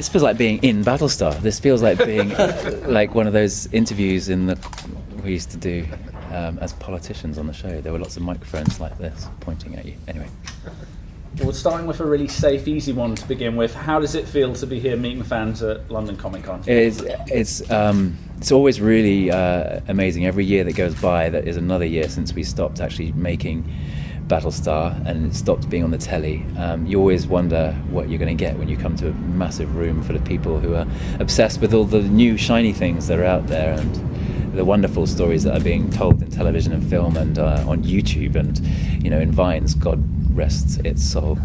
This feels like being in Battlestar. This feels like being like one of those interviews we used to do as politicians on the show. There were lots of microphones like this pointing at you. Anyway. Well, starting with a really safe, easy one to begin with, how does it feel to be here meeting fans at London Comic Con? It's always really amazing. Every year that goes by, that is another year since we stopped actually making Battlestar and it stopped being on the telly. You always wonder what you're going to get when you come to a massive room full of people who are obsessed with all the new shiny things that are out there and the wonderful stories that are being told in television and film and on YouTube and in Vines. God rest its soul.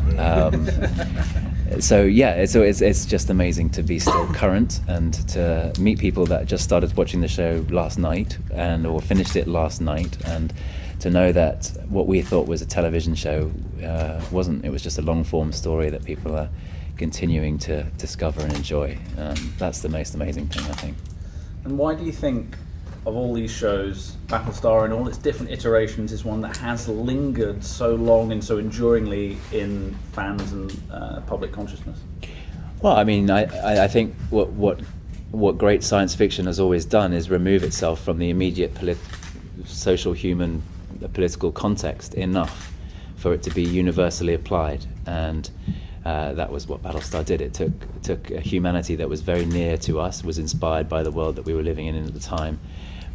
So yeah, it's just amazing to be still current and to meet people that just started watching the show last night or finished it last night, and to know that what we thought was a television show wasn't. It was just a long form story that people are continuing to discover and enjoy. That's the most amazing thing, I think. And why do you think, of all these shows, Battlestar in all its different iterations is one that has lingered so long and so enduringly in fans and public consciousness? Well, I mean, I think what great science fiction has always done is remove itself from the immediate social, human, political context enough for it to be universally applied, and that was what Battlestar did. It took a humanity that was very near to us, was inspired by the world that we were living in at the time,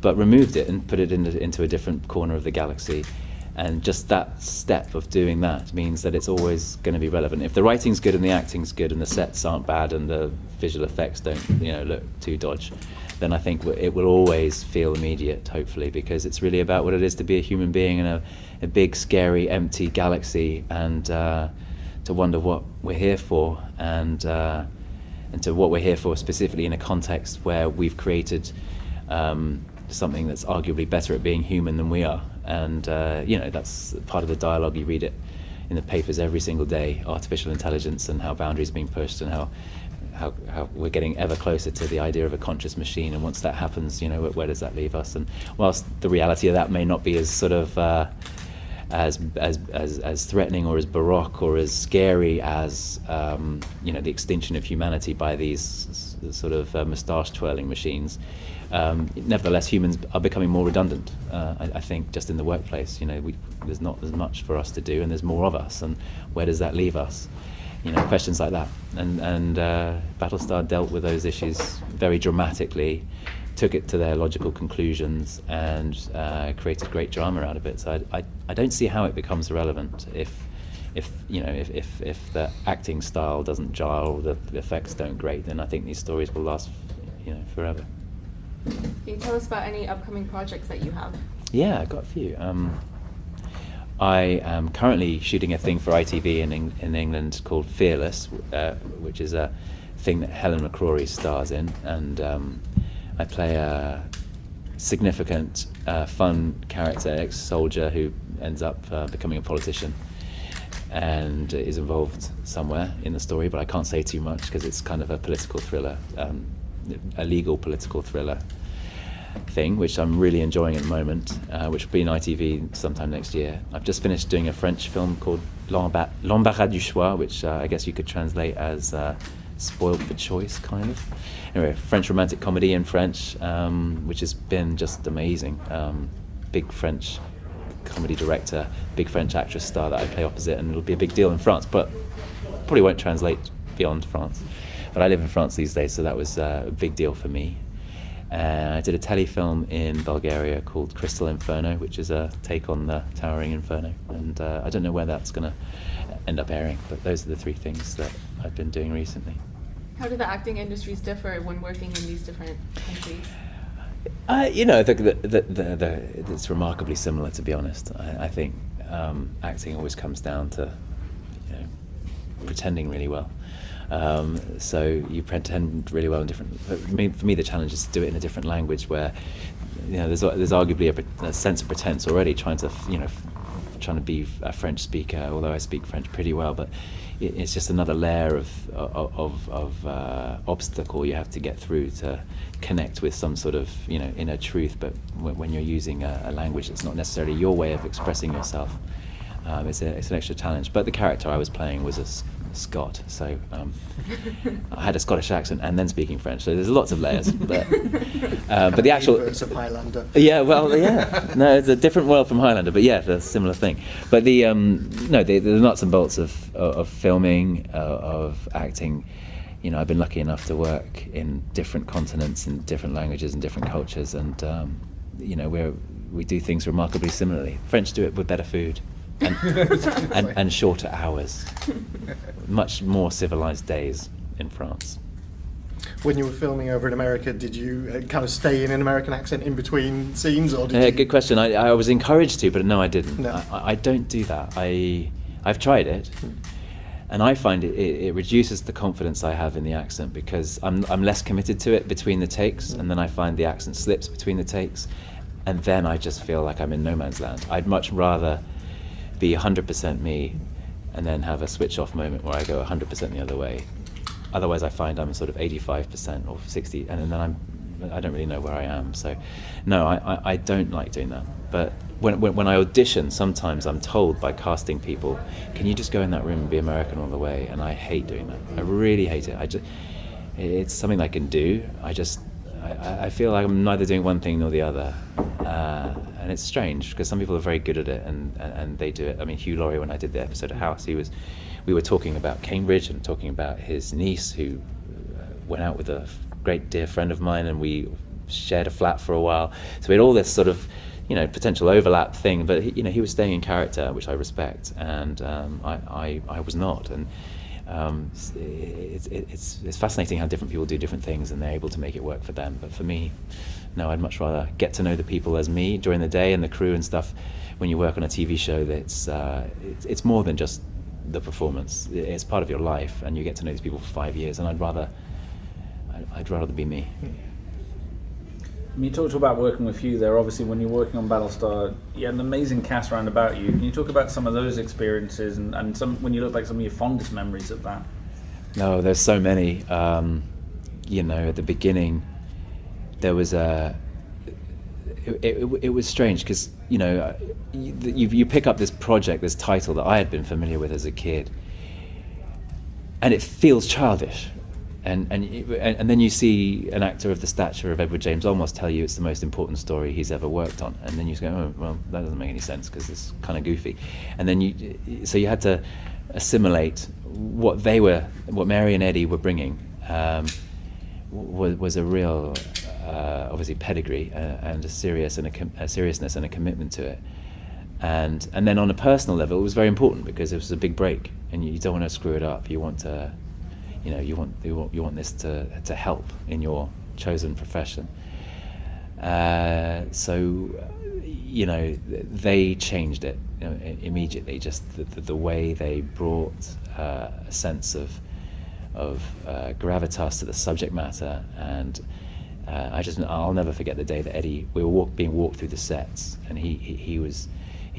but removed it and put it into a different corner of the galaxy. And just that step of doing that means that it's always going to be relevant. If the writing's good and the acting's good and the sets aren't bad and the visual effects don't look too dodge, then I think it will always feel immediate, hopefully, because it's really about what it is to be a human being in a big, scary, empty galaxy, and to wonder what we're here for, and to what we're here for specifically in a context where we've created something that's arguably better at being human than we are. And that's part of the dialogue. You read it in the papers every single day, artificial intelligence and how boundaries are being pushed, and how we're getting ever closer to the idea of a conscious machine. And once that happens, where does that leave us? And whilst the reality of that may not be as sort of as threatening or as baroque or as scary as the extinction of humanity by these sort of moustache twirling machines, nevertheless humans are becoming more redundant. I think just in the workplace, there's not as much for us to do, and there's more of us, and where does that leave us? Questions like that, and Battlestar dealt with those issues very dramatically, took it to their logical conclusions, and created great drama out of it. So I don't see how it becomes relevant if the acting style doesn't jar or the effects don't great. Then I think these stories will last forever. Can you tell us about any upcoming projects that you have? Yeah, I've got a few. I am currently shooting a thing for ITV in England called Fearless, which is a thing that Helen McCrory stars in, and I play a significant, fun character, ex-soldier who ends up becoming a politician and is involved somewhere in the story, but I can't say too much because it's kind of a political thriller, a legal political thriller thing, which I'm really enjoying at the moment, which will be in ITV sometime next year. I've just finished doing a French film called L'Embarras du Choix, which I guess you could translate as spoiled for choice, kind of. Anyway, French romantic comedy in French, which has been just amazing. Big French comedy director, big French actress star that I play opposite, and it'll be a big deal in France, but probably won't translate beyond France. But I live in France these days, so that was a big deal for me. I did a telefilm in Bulgaria called Crystal Inferno, which is a take on the Towering Inferno, and I don't know where that's going to end up airing, but those are the three things that I've been doing recently. How do the acting industries differ when working in these different countries? It's remarkably similar, to be honest. I think acting always comes down to pretending really well. So you pretend really well in different. For me, the challenge is to do it in a different language where there's arguably a sense of pretense already, trying to be a French speaker, although I speak French pretty well, but it's just another layer of obstacle you have to get through to connect with some sort of inner truth. But when you're using a language that's not necessarily your way of expressing yourself, it's an extra challenge. But the character I was playing was Scot, so I had a Scottish accent and then speaking French. So there's lots of layers. But the actual Inverse of Highlander. yeah, well, yeah, no, it's a different world from Highlander, but yeah, the similar thing. But the nuts and bolts of filming, of acting. You know, I've been lucky enough to work in different continents, in different languages, and different cultures, and you know, we do things remarkably similarly. French do it with better food, and shorter hours, much more civilized days in France. When you were filming over in America, did you kind of stay in an American accent in between scenes, or did you? Good question. I was encouraged to, but no, I didn't. No. I don't do that. I've tried it. And I find it reduces the confidence I have in the accent, because I'm less committed to it between the takes, and then I find the accent slips between the takes, and then I just feel like I'm in no man's land. I'd much rather be 100% me and then have a switch off moment where I go 100% the other way. Otherwise I find I'm sort of 85% or 60, and then I don't really know where I am. So no, I don't like doing that. But when I audition, sometimes I'm told by casting people, can you just go in that room and be American all the way? And I hate doing that. I really hate it. It's something I can do. I feel like I'm neither doing one thing nor the other. And it's strange, because some people are very good at it and they do it. I mean, Hugh Laurie, when I did the episode of House, we were talking about Cambridge and talking about his niece, who went out with a great dear friend of mine, and we shared a flat for a while. So we had all this sort of, you know, potential overlap thing, but he was staying in character, which I respect, and I was not. And it's fascinating how different people do different things, and they're able to make it work for them. But for me, no, I'd much rather get to know the people as me during the day, and the crew and stuff. When you work on a TV show, it's more than just the performance. It's part of your life, and you get to know these people for 5 years. And I'd rather be me. You talked about working with Hugh there. Obviously, when you're working on Battlestar, you had an amazing cast round about you. Can you talk about some of those experiences and some, when you look back, some of your fondest memories of that? No, there's so many. You know, at the beginning, there was it was strange, because you know, you pick up this project, this title that I had been familiar with as a kid, and it feels childish. And then you see an actor of the stature of Edward James Olmos tell you it's the most important story he's ever worked on, and then you go, oh, well, that doesn't make any sense, because it's kind of goofy. And then you had to assimilate what Mary and Eddie were bringing was a real, obviously, pedigree and a seriousness and a commitment to it. And then on a personal level, it was very important, because it was a big break, and you don't want to screw it up. You want to. You know, you want this to help in your chosen profession. So, you know, they changed it, you know, immediately. Just the way they brought a sense of gravitas to the subject matter, and I'll never forget the day that Eddie, we were being walked through the sets, and he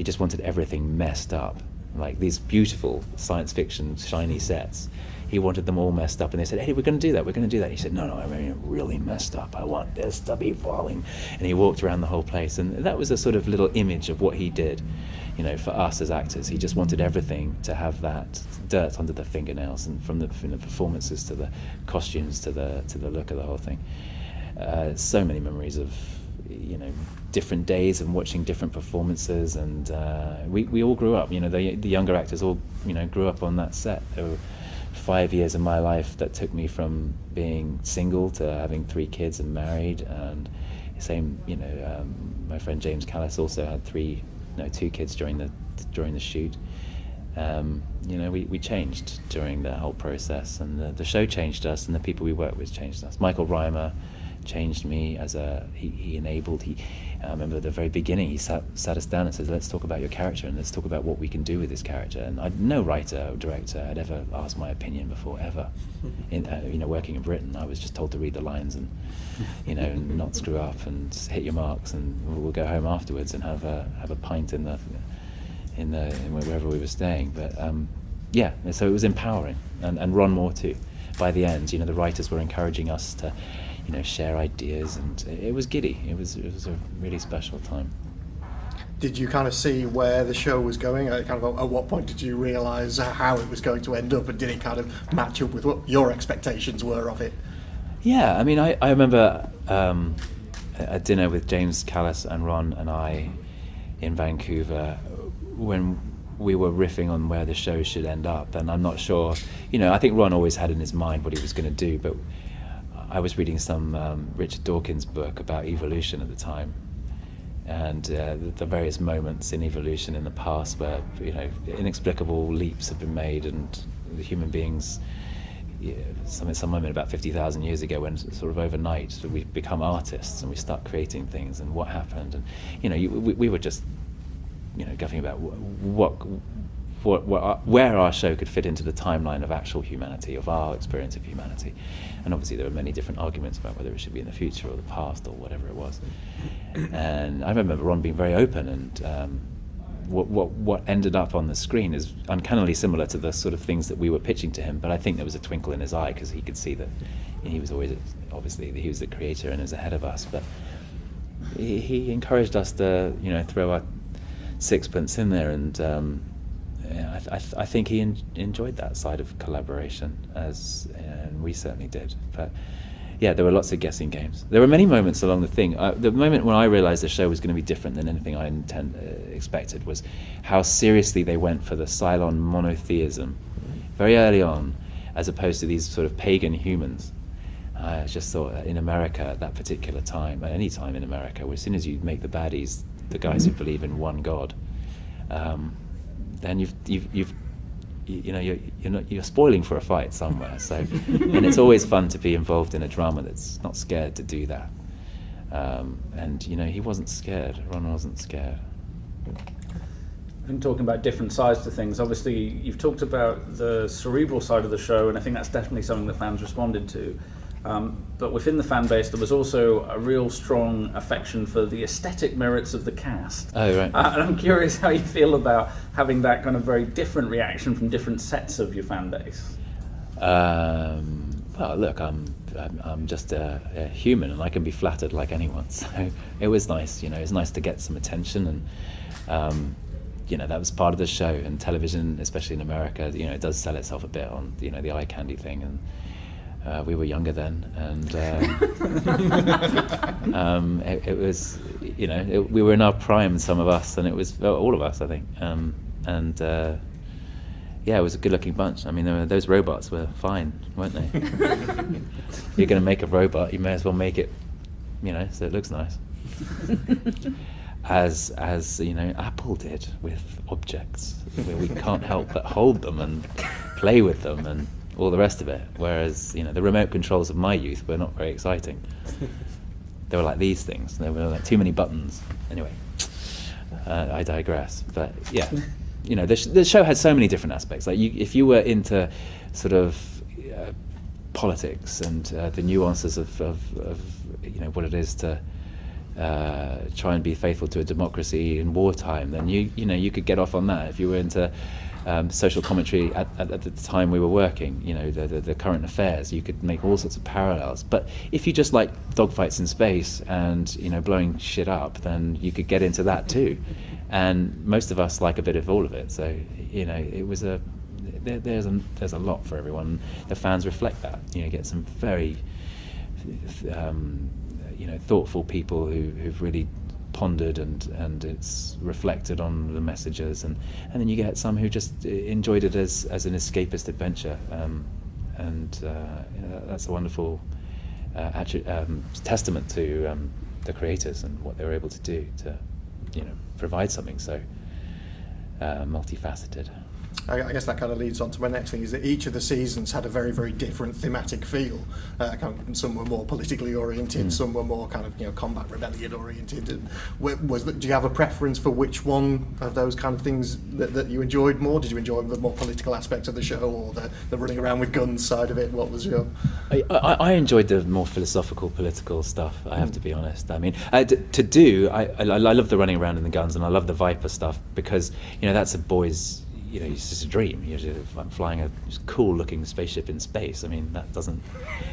just wanted everything messed up, like these beautiful science fiction shiny sets. He wanted them all messed up, and they said, "Hey, we're going to do that." He said, "No, I mean, really messed up. I want this to be falling." And he walked around the whole place, and that was a sort of little image of what he did, you know, for us as actors. He just wanted everything to have that dirt under the fingernails, and from the performances to the costumes to the look of the whole thing. So many memories of, you know, different days and watching different performances, and we all grew up. You know, the younger actors all, you know, grew up on that set. There were 5 years of my life that took me from being single to having 3 kids and married, and same, you know, my friend James Callis also had 2 kids during the shoot. You know, we changed during the whole process, and the show changed us, and the people we worked with changed us. Michael Reimer changed me as I remember at the very beginning, he sat us down and said, "Let's talk about your character, and let's talk about what we can do with this character." And no writer or director had ever asked my opinion before, ever. You know, working in Britain, I was just told to read the lines and, you know, not screw up and hit your marks, and we'll go home afterwards and have a pint in wherever we were staying. But yeah, so it was empowering, and Ron Moore too. By the end, you know, the writers were encouraging us to, you know, share ideas, and it was giddy. It was a really special time. Did you kind of see where the show was going? At what point did you realise how it was going to end up, and did it kind of match up with what your expectations were of it? Yeah, I mean, I remember a dinner with James Callis and Ron and I in Vancouver when we were riffing on where the show should end up, and I'm not sure, I think Ron always had in his mind what he was going to do, but I was reading some Richard Dawkins book about evolution at the time, and the various moments in evolution in the past where, inexplicable leaps have been made, and the human beings, some moment about 50,000 years ago, when sort of overnight we become artists and we start creating things, and what happened, and we were just guffing about where our show could fit into the timeline of actual humanity, of our experience of humanity. And obviously there were many different arguments about whether it should be in the future or the past or whatever it was. And I remember Ron being very open, and what ended up on the screen is uncannily similar to the sort of things that we were pitching to him, but I think there was a twinkle in his eye because he could see that he was always, obviously he was the creator and was ahead of us, but he encouraged us to throw our sixpence in there, and I think he enjoyed that side of collaboration, and we certainly did. But yeah, there were lots of guessing games. There were many moments along the thing. The moment when I realised the show was going to be different than anything I expected was how seriously they went for the Cylon monotheism very early on, as opposed to these sort of pagan humans. I just thought that in America at that particular time, at any time in America, as soon as you make the baddies the guys who believe in one God, then you're spoiling for a fight somewhere. So, and it's always fun to be involved in a drama that's not scared to do that. And he wasn't scared. Ron wasn't scared. I've been talking about different sides to things. Obviously, you've talked about the cerebral side of the show, and I think that's definitely something that fans responded to. But within the fan base, there was also a real strong affection for the aesthetic merits of the cast. Oh, right. And I'm curious how you feel about having that kind of very different reaction from different sets of your fan base. Well, look, I'm just a human, and I can be flattered like anyone. So it was nice, it was nice to get some attention, and that was part of the show. And television, especially in America, it does sell itself a bit on the eye candy thing, and we were younger then, and it was, we were in our prime, some of us, and it was all of us, I think. Yeah, it was a good-looking bunch. I mean, those robots were fine, weren't they? You're going to make a robot, you may as well make it, so it looks nice. As Apple did with objects, where we can't help but hold them and play with them and all the rest of it. Whereas, the remote controls of my youth were not very exciting. They were like these things. They were like too many buttons. Anyway, I digress. But yeah, the show had so many different aspects. Like, if you were into sort of politics and the nuances of what it is to try and be faithful to a democracy in wartime, then you could get off on that. If you were into social commentary at the time we were working, the current affairs, you could make all sorts of parallels. But if you just like dogfights in space and blowing shit up, then you could get into that too. And most of us like a bit of all of it. So it was there's a lot for everyone. The fans reflect that. You get some very thoughtful people who've really pondered, and it's reflected on the messages, and then you get some who just enjoyed it as an escapist adventure, and that's a wonderful testament to the creators and what they were able to do to provide something so multifaceted. I guess that kind of leads on to my next thing, is that each of the seasons had a very, very different thematic feel. Some were more politically oriented, some were more kind of combat rebellion oriented. Do you have a preference for which one of those kind of things that you enjoyed more? Did you enjoy the more political aspect of the show, or the running around with guns side of it? What was your? I enjoyed the more philosophical, political stuff. I have to be honest. I mean, I love the running around in the guns, and I love the Viper stuff because that's a boy's. It's just a dream. I'm flying a cool-looking spaceship in space. I mean, that doesn't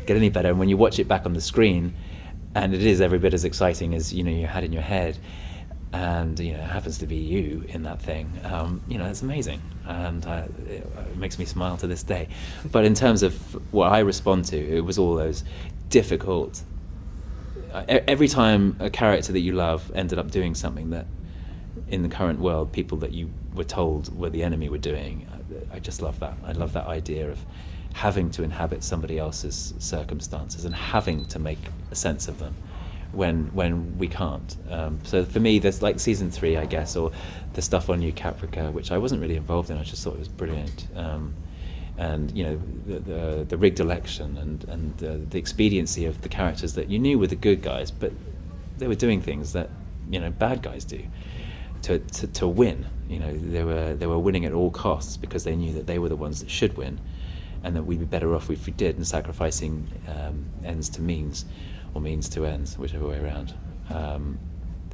get any better. And when you watch it back on the screen, and it is every bit as exciting as you had in your head, and it happens to be you in that thing, it's amazing, and it makes me smile to this day. But in terms of what I respond to, it was all those difficult. Every time a character that you love ended up doing something that, in the current world, people that you were told were the enemy were doing, I just love that. I love that idea of having to inhabit somebody else's circumstances and having to make a sense of them when we can't. So for me, there's like season 3, I guess, or the stuff on New Caprica, which I wasn't really involved in. I just thought it was brilliant. And the rigged election and the expediency of the characters that you knew were the good guys, but they were doing things that bad guys do to win. They were winning at all costs because they knew that they were the ones that should win, and that we'd be better off if we did, and sacrificing ends to means, or means to ends, whichever way around.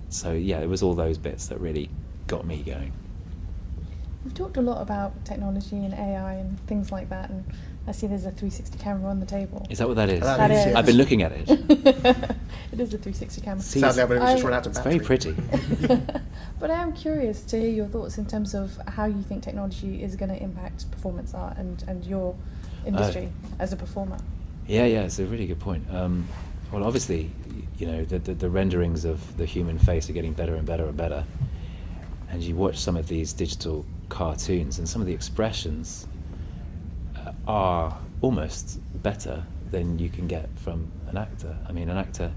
So yeah, it was all those bits that really got me going. We've talked a lot about technology and AI and things like that, and I see there's a 360 camera on the table. Is that what that is? That is. I've been looking at it. It is a 360 camera. Sadly, I believe it's just run out of It's battery. very pretty. But I am curious to hear your thoughts in terms of how you think technology is going to impact performance art and your industry as a performer. Yeah, it's a really good point. Well, obviously, the renderings of the human face are getting better and better and better. And you watch some of these digital cartoons, and some of the expressions are almost better than you can get from an actor. I mean, an actor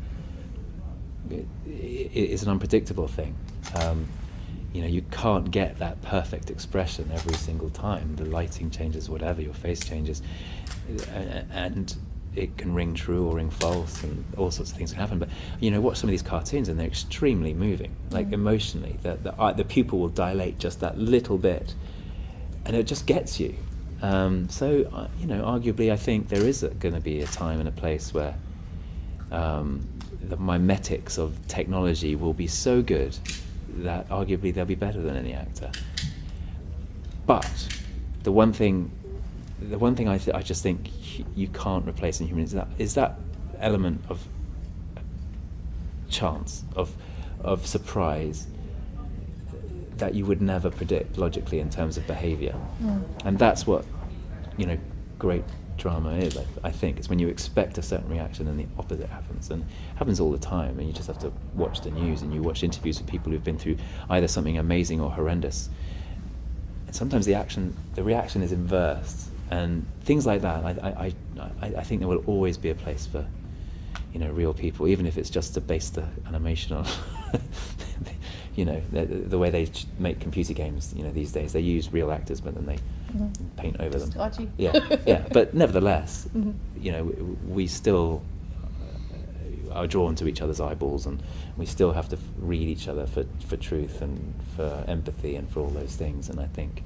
is an unpredictable thing. You can't get that perfect expression every single time. The lighting changes, whatever, your face changes, and it can ring true or ring false, and all sorts of things can happen. But watch some of these cartoons, and they're extremely moving, like emotionally. The pupil will dilate just that little bit, and it just gets you. So arguably, I think there is going to be a time and a place where the mimetics of technology will be so good that arguably they'll be better than any actor. But the one thing I just think you can't replace in humans is that element of chance, of surprise, that you would never predict logically in terms of behaviour. And that's what great drama is, I think. It's when you expect a certain reaction and the opposite happens, and it happens all the time, and you just have to watch the news and you watch interviews with people who've been through either something amazing or horrendous, and sometimes the reaction is inverse, and things like that. I think there will always be a place for real people, even if it's just to base the animation on the way they make computer games these days. They use real actors, but then they paint over them. Archie. Yeah. But nevertheless, we still are drawn to each other's eyeballs, and we still have to read each other for truth and for empathy and for all those things. And I think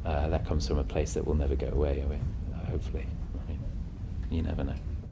that comes from a place that will never go away. Hopefully, you never know.